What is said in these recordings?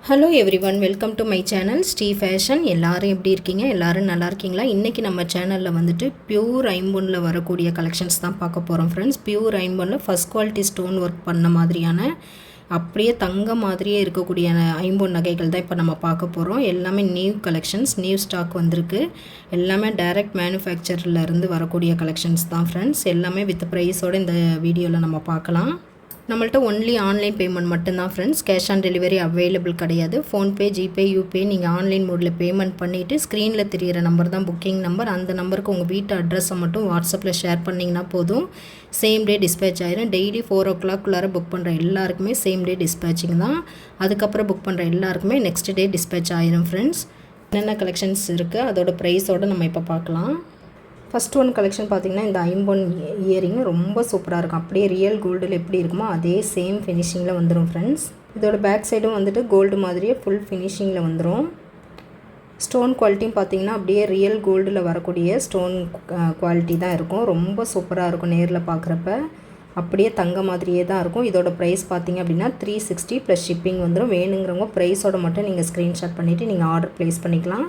Hello everyone, welcome to my channel Sri Fashion. எல்லாரும் எப்படி இருக்கீங்க? எல்லாரும் நல்லா இருக்கீங்களா? இன்றைக்கி நம்ம சேனலில் வந்துட்டு பியூர் ஐம்பொன்னில் வரக்கூடிய கலெக்ஷன்ஸ் தான் பார்க்க போகிறோம் ஃப்ரெண்ட்ஸ். பியூர் ஐம்பொன்னில் ஃபஸ்ட் குவாலிட்டி ஸ்டோன் ஒர்க் பண்ண மாதிரியான அப்படியே தங்க மாதிரியே இருக்கக்கூடிய ஐம்பொன் நகைகள் தான் இப்போ நம்ம பார்க்க போகிறோம். எல்லாமே நியூ கலெக்ஷன்ஸ், நியூ ஸ்டாக் வந்திருக்கு. எல்லாமே டைரக்ட் மேனுஃபேக்சர்லேருந்து வரக்கூடிய கலெக்ஷன்ஸ் தான் ஃப்ரெண்ட்ஸ். எல்லாமே வித் ப்ரைஸோடு இந்த வீடியோவில் நம்ம பார்க்கலாம். நம்மள்ட்ட ஒன்லி ஆன்லைன் பேமெண்ட் மட்டும்தான் friends. Cash on delivery available கிடையாது. ஃபோன்பே, ஜிபே, யூபே நீங்கள் ஆன்லைன் மோடில் பேமெண்ட் பண்ணிவிட்டு ஸ்க்ரீனில் தெரிகிற நம்பர் தான் புக்கிங் நம்பர். அந்த நம்பருக்கு உங்கள் வீட்டு அட்ரஸை மட்டும் வாட்ஸ்அப்பில் ஷேர் பண்ணிங்கன்னா போதும். சேம் டே டிஸ்பேச் ஆயிரும். டெய்லி 4 o'clock புக் பண்ணுற எல்லாருக்குமே சேம் டே டிஸ்பேச்சிங் தான். அதுக்கப்புறம் புக் பண்ணுற எல்லாருக்குமே நெக்ஸ்ட் டே டிஸ்பேச் ஆயிரும் ஃப்ரெண்ட்ஸ். என்னென்ன கலெக்ஷன்ஸ் இருக்குது அதோட ப்ரைஸோடு நம்ம இப்போ பார்க்கலாம். ஃபஸ்ட் ஒன் கலெக்ஷன் பார்த்திங்கன்னா இந்த ஐம்பொன் இயரிங் ரொம்ப சூப்பராக இருக்கும். அப்படியே ரியல் கோல்டில் எப்படி இருக்குமோ அதே சேம் ஃபினிஷிங்கில் வந்துடும் ஃப்ரெண்ட்ஸ். இதோட பேக் சைடும் வந்துட்டு கோல்டு மாதிரியே ஃபுல் ஃபினிஷிங்கில் வந்துடும். ஸ்டோன் குவாலிட்டியும் பார்த்திங்கன்னா அப்படியே ரியல் கோல்டில் வரக்கூடிய ஸ்டோன் குவாலிட்டி தான் இருக்கும். ரொம்ப சூப்பராக இருக்கும். நேரில் பார்க்குறப்ப அப்படியே தங்க மாதிரியே தான் இருக்கும். இதோட ப்ரைஸ் பார்த்திங்க அப்படின்னா 360 ப்ளஸ் ஷிப்பிங் வந்துடும். வேணுங்கிறவங்க ப்ரைஸோட மட்டும் நீங்கள் ஸ்க்ரீன்ஷாட் பண்ணிவிட்டு நீங்கள் ஆர்டர் ப்ளேஸ் பண்ணிக்கலாம்.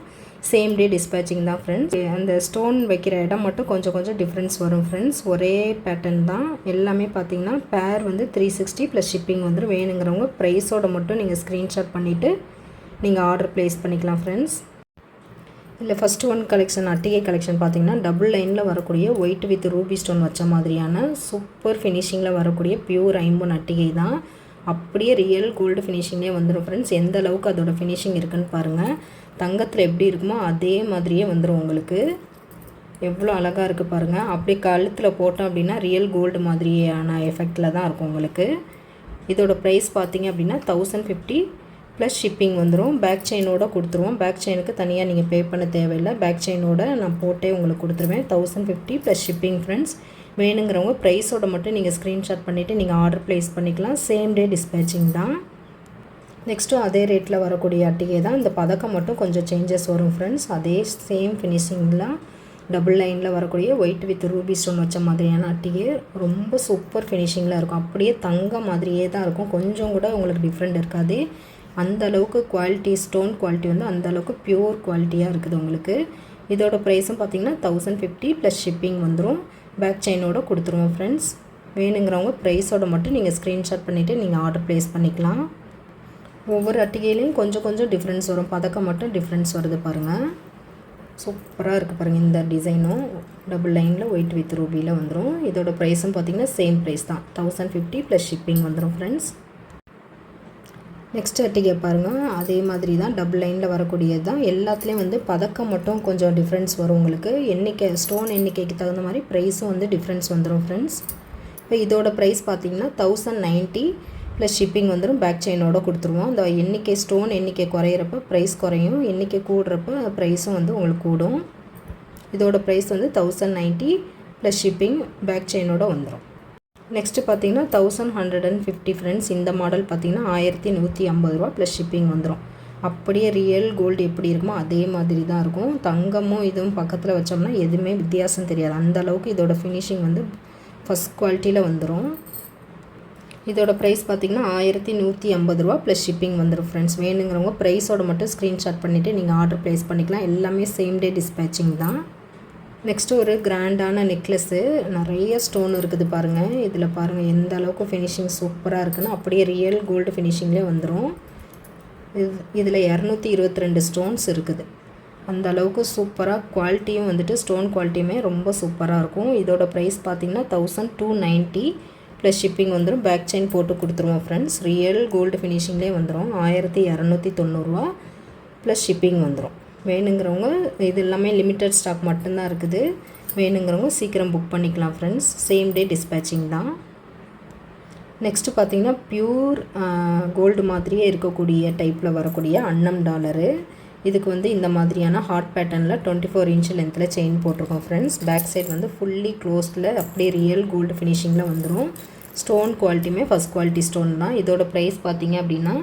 சேம் டே டிஸ்பேச்சிங் தான் ஃப்ரெண்ட்ஸ். அந்த ஸ்டோன் வைக்கிற இடம் மட்டும் கொஞ்சம் டிஃப்ரென்ஸ் வரும் ஃப்ரெண்ட்ஸ். ஒரே பேட்டர்ன் தான். எல்லாமே பார்த்திங்கன்னா பேர் வந்து 360 ப்ளஸ் ஷிப்பிங் வந்துடும். வேணுங்கிறவங்க ப்ரைஸோட மட்டும் நீங்கள் ஸ்க்ரீன்ஷாட் பண்ணிவிட்டு நீங்கள் ஆர்டர் ப்ளேஸ் பண்ணிக்கலாம் ஃப்ரெண்ட்ஸ். இல்லை ஃபஸ்ட்டு ஒன் கலெக்ஷன் அட்டிகை கலெக்ஷன் பார்த்திங்கன்னா டபுள் லைனில் வரக்கூடிய ஒயிட் வித் ரூபி ஸ்டோன் வச்ச மாதிரியான சூப்பர் ஃபினிஷிங்கில் வரக்கூடிய பியூர் ஐம்பொன் அட்டிகை தான். அப்படியே ரியல் கோல்டு ஃபினிஷிங்லேயே வந்துடும் ஃப்ரெண்ட்ஸ். எந்த அளவுக்கு அதோட ஃபினிஷிங் இருக்குன்னு பாருங்கள். தங்கத்தில் எப்படி இருக்குமோ அதே மாதிரியே வந்துடும் உங்களுக்கு. எவ்வளோ அழகாக இருக்குது பாருங்கள். அப்படியே கழுத்தில் போட்டோம் அப்படின்னா ரியல் கோல்டு மாதிரியான எஃபெக்டில் தான் இருக்கும் உங்களுக்கு. இதோட ப்ரைஸ் பார்த்திங்க அப்படின்னா 1050 ப்ளஸ் ஷிப்பிங் வந்துடும். பேக் செயினோடு கொடுத்துருவோம். பேக் செயினுக்கு தனியாக நீங்கள் பே பண்ண தேவையில்லை. பேக் செயினோடு நான் போட்டே உங்களுக்கு கொடுத்துருவேன். 1050 ப்ளஸ் ஷிப்பிங் ஃப்ரெண்ட்ஸ். வேணுங்கிறவங்க ப்ரைஸோட மட்டும் நீங்கள் ஸ்க்ரீன்ஷாட் பண்ணிவிட்டு நீங்கள் ஆர்டர் ப்ளேஸ் பண்ணிக்கலாம். சேம் டே டிஸ்பேச்சிங் தான். நெக்ஸ்ட்டு அதே ரேட்டில் வரக்கூடிய அட்டிகை தான். இந்த பதக்கம் மட்டும் கொஞ்சம் சேஞ்சஸ் வரும் ஃப்ரெண்ட்ஸ். அதே சேம் ஃபினிஷிங்கில் டபுள் லைனில் வரக்கூடிய ஒயிட் வித் ரூபி ஸ்டோன் வச்ச மாதிரியான அட்டிகை ரொம்ப சூப்பர் ஃபினிஷிங்கில் இருக்கும். அப்படியே தங்க மாதிரியே தான் இருக்கும். கொஞ்சம் கூட உங்களுக்கு டிஃப்ரெண்ட் இருக்காது. அந்தளவுக்கு குவாலிட்டி, ஸ்டோன் குவாலிட்டி வந்து அந்தளவுக்கு ப்யூர் குவாலிட்டியாக இருக்குது உங்களுக்கு. இதோட ப்ரைஸும் பார்த்திங்கன்னா 1050 ப்ளஸ் ஷிப்பிங் வந்துடும். பேக் செயினோடு கொடுத்துருவோம் ஃப்ரெண்ட்ஸ். வேணுங்கிறவங்க ப்ரைஸோட மட்டும் நீங்கள் ஸ்க்ரீன்ஷாட் பண்ணிவிட்டு நீங்கள் ஆர்டர் ப்ளேஸ் பண்ணிக்கலாம். ஒவ்வொரு அட்டிகையிலையும் கொஞ்சம் டிஃப்ரென்ஸ் வரும். பதக்கம் மட்டும் டிஃப்ரென்ஸ் வருது பாருங்கள். சூப்பராக இருக்குது பாருங்கள். இந்த டிசைனும் டபுள் லைனில் ஒயிட் வித் ரூபியில் வந்துடும். இதோட ப்ரைஸும் பார்த்திங்கன்னா சேம் ப்ரைஸ் தான். 1050 ப்ளஸ் ஷிப்பிங் வந்துடும் ஃப்ரெண்ட்ஸ். நெக்ஸ்ட் அட்டிகை பாருங்கள். அதே மாதிரி தான் டபுள் லைனில் வரக்கூடியது தான். எல்லாத்துலேயும் வந்து பதக்கம் மட்டும் கொஞ்சம் டிஃப்ரென்ஸ் வரும் உங்களுக்கு. ஸ்டோன் எண்ணிக்கைக்கு தகுந்த மாதிரி ப்ரைஸும் வந்து டிஃப்ரென்ஸ் வந்துடும் ஃப்ரெண்ட்ஸ். இப்போ இதோட ப்ரைஸ் பார்த்திங்கன்னா 1090 ப்ளஸ் ஷிப்பிங் வந்துடும். பேக் செயினோடு கொடுத்துருவோம். இந்த ஸ்டோன் எண்ணிக்கை குறையிறப்ப ப்ரைஸ் குறையும், எண்ணிக்கை கூடுறப்ப ப்ரைஸும் வந்து உங்களுக்கு கூடும். இதோட ப்ரைஸ் வந்து 1090 ப்ளஸ் ஷிப்பிங் பேக் செயினோடு வந்துடும். நெக்ஸ்ட்டு பார்த்திங்கன்னா 1150 ஃப்ரெண்ட்ஸ். இந்த மாடல் பார்த்திங்கன்னா 1150 ரூபா ப்ளஸ் ஷிப்பிங் வந்துடும். அப்படியே ரியல் கோல்டு எப்படி இருக்குமோ அதே மாதிரி தான் இருக்கும். தங்கமும் இதுவும் பக்கத்தில் வச்சோம்னா எதுவுமே வித்தியாசம் தெரியாது. அந்தளவுக்கு இதோட ஃபினிஷிங் வந்து ஃபஸ்ட் குவாலிட்டியில் வந்துடும். இதோட ப்ரைஸ் பார்த்திங்கன்னா 1150 ரூபா ப்ளஸ் ஷிப்பிங் வந்துடும் ஃப்ரெண்ட்ஸ். வேணுங்கிறவங்க ப்ரைஸோட மட்டும் ஸ்க்ரீன்ஷாட் பண்ணிவிட்டு நீங்கள் ஆர்டர் ப்ளேஸ் பண்ணிக்கலாம். எல்லாமே சேம் டே டிஸ்பேச்சிங் தான். நெக்ஸ்ட்டு ஒரு கிராண்டான நெக்லஸ்ஸு, நிறைய ஸ்டோன் இருக்குது பாருங்கள். இதில் பாருங்கள் எந்த அளவுக்கு ஃபினிஷிங் சூப்பராக இருக்குன்னு. அப்படியே ரியல் கோல்டு ஃபினிஷிங்லேயே வந்துடும். இதில் 222 ஸ்டோன்ஸ் இருக்குது. அந்த அளவுக்கு சூப்பராக குவாலிட்டியும் வந்துட்டு ஸ்டோன் குவாலிட்டியுமே ரொம்ப சூப்பராக இருக்கும். இதோட ப்ரைஸ் பார்த்திங்கன்னா 1290 ப்ளஸ் ஷிப்பிங் வந்துடும். பேக் செயின் போட்டு கொடுத்துருவோம் ஃப்ரெண்ட்ஸ். ரியல் கோல்டு ஃபினிஷிங்லேயே வந்துடும். 1290 ரூபா ப்ளஸ் ஷிப்பிங் வந்துடும். வேணுங்கிறவங்க இது எல்லாமே லிமிட்டட் ஸ்டாக் மட்டும்தான் இருக்குது. வேணுங்கிறவங்க சீக்கிரம் புக் பண்ணிக்கலாம் ஃப்ரெண்ட்ஸ். சேம் டே டிஸ்பேச்சிங் தான். நெக்ஸ்ட்டு பார்த்திங்கன்னா பியூர் கோல்டு மாதிரியே இருக்கக்கூடிய டைப்பில் வரக்கூடிய அன்னம் டாலரு. இதுக்கு வந்து இந்த மாதிரியான ஹார்ட் பேட்டர்னில் 24 இன்ச் லென்த்தில் செயின் போட்டிருக்கோம் ஃப்ரெண்ட்ஸ். பேக் சைட் வந்து ஃபுல்லி க்ளோஸ்டில் அப்படியே ரியல் கோல்டு ஃபினிஷிங்கில் வந்துடும். ஸ்டோன் குவாலிட்டியுமே ஃபஸ்ட் குவாலிட்டி ஸ்டோன் தான். இதோட ப்ரைஸ் பார்த்திங்க அப்படின்னா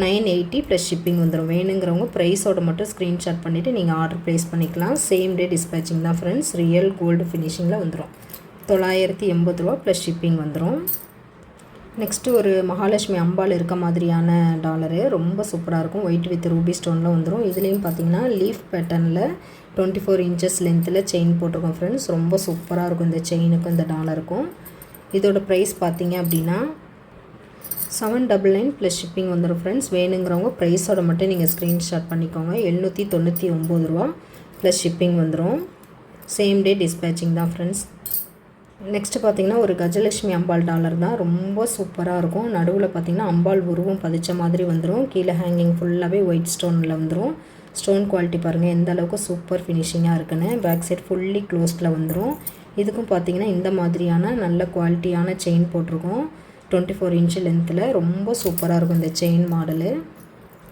980 ப்ளஸ் ஷிப்பிங் வந்துடும். வேணுங்கிறவங்க ப்ரைஸோட மட்டும் ஸ்க்ரீன்ஷாட் பண்ணிவிட்டு நீங்கள் ஆர்டர் ப்ளேஸ் பண்ணிக்கலாம். சேம் டே டிஸ்பேச்சிங் தான் ஃப்ரெண்ட்ஸ். ரியல் கோல்டு ஃபினிஷிங்கில் வந்துடும். 980 ரூபா ப்ளஸ் ஷிப்பிங் வந்துடும். நெக்ஸ்ட்டு ஒரு மகாலட்சுமி அம்பாள் இருக்க மாதிரியான டாலரு, ரொம்ப சூப்பராக இருக்கும். ஒயிட் வித் ரூபி ஸ்டோனில் வந்துடும். இதுலேயும் பார்த்தீங்கன்னா லீஃப் பேட்டர்னில் 24 இன்ச்சஸ் லென்த்தில் செயின் போட்டிருக்கோம் ஃப்ரெண்ட்ஸ். ரொம்ப சூப்பராக இருக்கும் இந்த செயினுக்கும் இந்த டாலருக்கும். இதோட ப்ரைஸ் பார்த்தீங்க அப்படின்னா 799 ப்ளஸ் ஷிப்பிங் வந்துடும் ஃப்ரெண்ட்ஸ். வேணுங்கிறவங்க ப்ரைஸோட மட்டும் நீங்கள் ஸ்க்ரீன்ஷாட் பண்ணிக்கோங்க. 799 ரூபா ப்ளஸ் ஷிப்பிங் வந்துடும். சேம் டே டிஸ்பேச்சிங் தான் ஃப்ரெண்ட்ஸ். நெக்ஸ்ட்டு பார்த்திங்கன்னா ஒரு கஜலட்சுமி அம்பாள் டாலர் தான். ரொம்ப சூப்பராக இருக்கும். நடுவில் பார்த்திங்கன்னா அம்பாள் உருவம் பதிச்ச மாதிரி வந்துடும். கீழே ஹேங்கிங் ஃபுல்லாகவே ஒயிட் ஸ்டோனில் வந்துடும். ஸ்டோன் குவாலிட்டி பாருங்கள் எந்த அளவுக்கு சூப்பர் ஃபினிஷிங்காக இருக்குன்னு. பேக் சைட் ஃபுல்லி க்ளோஸ்டில் வந்துடும். இதுக்கும் பார்த்திங்கன்னா இந்த மாதிரியான நல்ல குவாலிட்டியான செயின் போட்டிருக்கோம். 24 இன்ச்சு லென்த்தில் ரொம்ப சூப்பராக இருக்கும் இந்த செயின் மாடலு.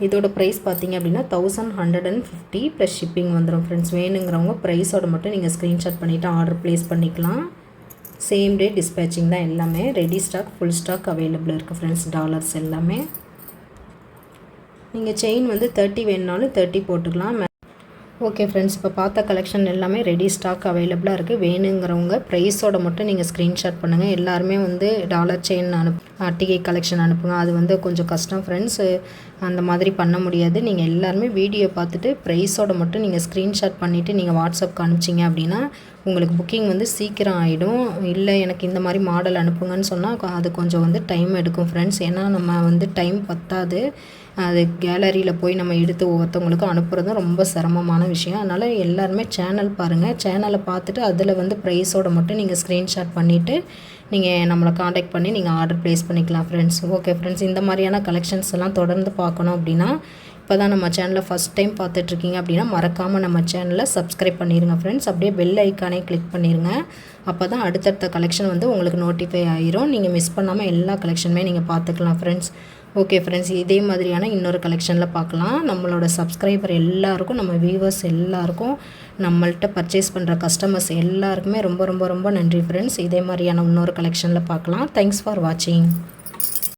இதோட ப்ரைஸ் பார்த்திங்க அப்படின்னா 1150 ப்ளஸ் ஷிப்பிங் வந்துடும் ஃப்ரெண்ட்ஸ். வேணுங்கிறவங்க ப்ரைஸோட மட்டும் நீங்கள் ஸ்க்ரீன்ஷாட் பண்ணிவிட்டு ஆர்டர் ப்ளேஸ் பண்ணிக்கலாம். சேம் டே டிஸ்பேச்சிங் தான் எல்லாமே. Ready stock full stock available இருக்குது ஃப்ரெண்ட்ஸ். டாலர்ஸ் எல்லாமே நீங்கள் செயின் வந்து 30 வேணுனாலும் 30 போட்டுக்கலாம். ஓகே ஃப்ரெண்ட்ஸ், இப்போ பார்த்த கலெக்ஷன் எல்லாமே ரெடி ஸ்டாக் அவைலபிளாக இருக்குது. வேணுங்கிறவங்க ப்ரைஸோட மட்டும் நீங்கள் ஸ்க்ரீன்ஷாட் பண்ணுங்கள். எல்லாருமே வந்து டாலர் செயின் அட்டிகை கலெக்ஷன் அனுப்புங்க. அது வந்து கொஞ்சம் கஷ்டம் ஃப்ரெண்ட்ஸ். அந்த மாதிரி பண்ண முடியாது. நீங்கள் எல்லாருமே வீடியோ பார்த்துட்டு ப்ரைஸோட மட்டும் நீங்கள் ஸ்க்ரீன்ஷாட் பண்ணிவிட்டு நீங்கள் வாட்ஸ்அப்க்கு அனுப்பிச்சிங்க அப்படின்னா உங்களுக்கு புக்கிங் வந்து சீக்கிரம் ஆகிடும். இல்லை எனக்கு இந்த மாதிரி மாடல் அனுப்புங்கன்னு சொன்னால் அது கொஞ்சம் வந்து டைம் எடுக்கும் ஃப்ரெண்ட்ஸ். ஏன்னா நம்ம வந்து டைம் பத்தாது. அது கேலரியில் போய் நம்ம எடுத்து ஒவ்வொருத்தவங்களுக்கும் அனுப்புறது ரொம்ப சிரமமான விஷயம். அதனால் எல்லாருமே சேனல் பாருங்கள். சேனலை பார்த்துட்டு அதில் வந்து ப்ரைஸோட மட்டும் நீங்கள் ஸ்க்ரீன்ஷாட் பண்ணிவிட்டு நீங்கள் நம்மளை காண்டாக்ட் பண்ணி நீங்கள் ஆர்டர் ப்ளேஸ் பண்ணிக்கலாம் ஃப்ரெண்ட்ஸ். ஓகே ஃப்ரெண்ட்ஸ், இந்த மாதிரியான கலெக்ஷன்ஸ் எல்லாம் தொடர்ந்து பார்க்கணும் அப்படின்னா இப்போ தான் நம்ம சேனலை ஃபஸ்ட் டைம் பார்த்துட்ருக்கீங்க அப்படின்னா மறக்காமல் நம்ம சேனலை சப்ஸ்கிரைப் பண்ணிடுங்க ஃப்ரெண்ட்ஸ். அப்படியே பெல் ஐக்கானே கிளிக் பண்ணிடுங்க. அப்போ தான் அடுத்தடுத்த கலெக்ஷன் வந்து உங்களுக்கு நோட்டிஃபை ஆகிரும். நீங்கள் மிஸ் பண்ணாமல் எல்லா கலெக்ஷனுமே நீங்கள் பார்த்துக்கலாம் ஃப்ரெண்ட்ஸ். ஓகே ஃப்ரெண்ட்ஸ், இதே மாதிரியான இன்னொரு கலெக்ஷனில் பார்க்கலாம். நம்மளோட சப்ஸ்கிரைபர் எல்லாருக்கும், நம்ம வியூவர்ஸ் எல்லாருக்கும், நம்மள்கிட்ட பர்ச்சேஸ் பண்ணுற கஸ்டமர்ஸ் எல்லாருக்குமே ரொம்ப ரொம்ப ரொம்ப நன்றி ஃப்ரெண்ட்ஸ். இதே மாதிரியான இன்னொரு கலெக்ஷனில் பார்க்கலாம். தேங்க்ஸ் ஃபார் வாட்சிங்.